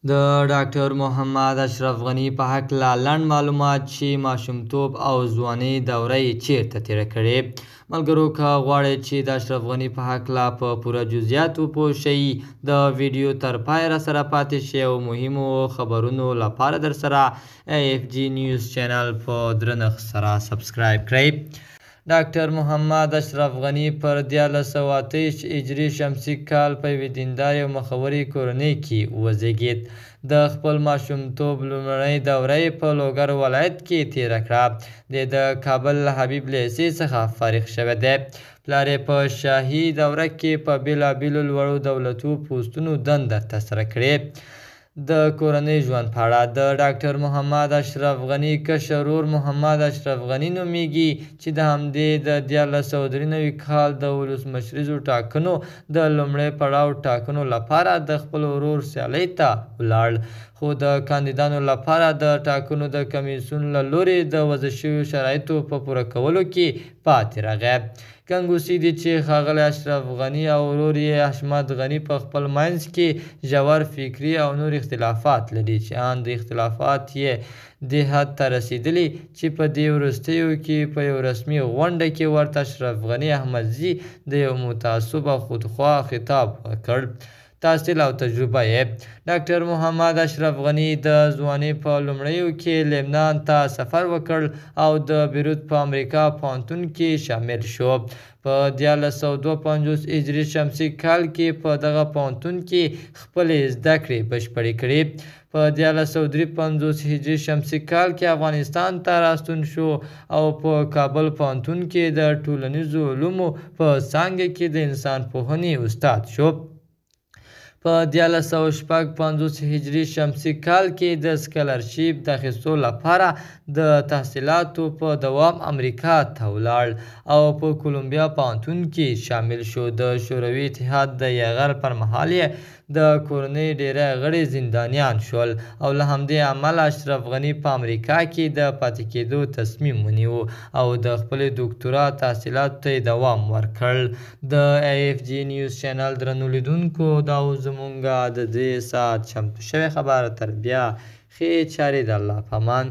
د ډاکټر محمد اشرف غني په هکله لنډ معلومات چې ماشومتوب او ځوانۍ دوره یې چیرته تېره کړې. ملګرو، که غواړئ چې د اشرف غني په هکله په پوره جزئیاتو پوه شئ، د ویډیو تر پایه راسره پاتې شئ او مهمو خبرونو لپاره درسره AFG نیوز چینل په درنښت سره سبسکرایب کړئ. ډاکټر محمد اشرف غني پر 1928 هجري شمسي کال په یوې دیندارې او مخورې کورنۍ کې وزېږېد. د خپل ماشومتوب لومړنۍ دوره یې په لوګر ولایت کې تېره کړه. د کابل حبیب لیسې څخه فارغ شوی دی. پلار یې په شاهي دوره کې په بېلابېلو لوړو دولتي پوستونو دنده ترسره کړې. د کورنۍ ژوند په اړه: د ډاکټر محمد اشرف غني کشر ورور محمد اشرف غني نومیږي، چې د همدې د 1993 کال د ولسمشریزو ټاکنو د لومړي پړاو ټاکنو لپاره د خپل ورور سیالۍ ته ولاړ، خو د کاندیدانو لپاره د ټاکنو د کمیسیون له لوري د وضع شویو شرایطو په پوره کولو کې پاتې راغی. ګنګوسې دي چې ښاغلی اشرف غني او ورور یې حشمت غني په خپل منځ کې ژور فکري او نور اختلافات لري، چې ان د اختلافات یې دې حد ته رسېدلي چې په دې وروستیو کې په یو رسمي غونډه کې ورته اشرف غني احمدزي د یو متعصب او خودخواه خطاب وکړ. تحصیل او تجربه یې: ډاکټر محمد اشرف غني د ځوانۍ په لومړیو کې لبنان ته سفر وکړ او د بیروت په امریکا پوهنتون کې شامل شو. په 1952 هجري شمسي کال کې په دغه پوهنتون کې خپلې زده کړې بشپړې کړې. په 1953 هجري شمسي کال کې افغانستان ته راستون شو او په کابل پوهنتون کې د ټولنیزو علومو په څانګه کې د انسان پوهنې استاد شو. په 1956 هجري شمسي کال کې د سکالرشیپ د اخیستو لپاره د تحصیلاتو په دوام امریکا ته ولاړ او په کولمبیا پوهنتون کې شامل شو. د شوروي اتحاد د یرغل پر مهال یې د کورنۍ ډیری غړي زندانیان شول او له همدې امله اشرف غني په امریکا کې د پاتې کېدو تصمیم ونیو او د خپلې دوکتورا تحصیلاتو ته دوام ورکړ. د AFG نیوز چینل درنو لیدونکو، دا اوس زموږ د دې ساعت چمتو شوې خبره. تر بیا ښې چارې د الله په امان.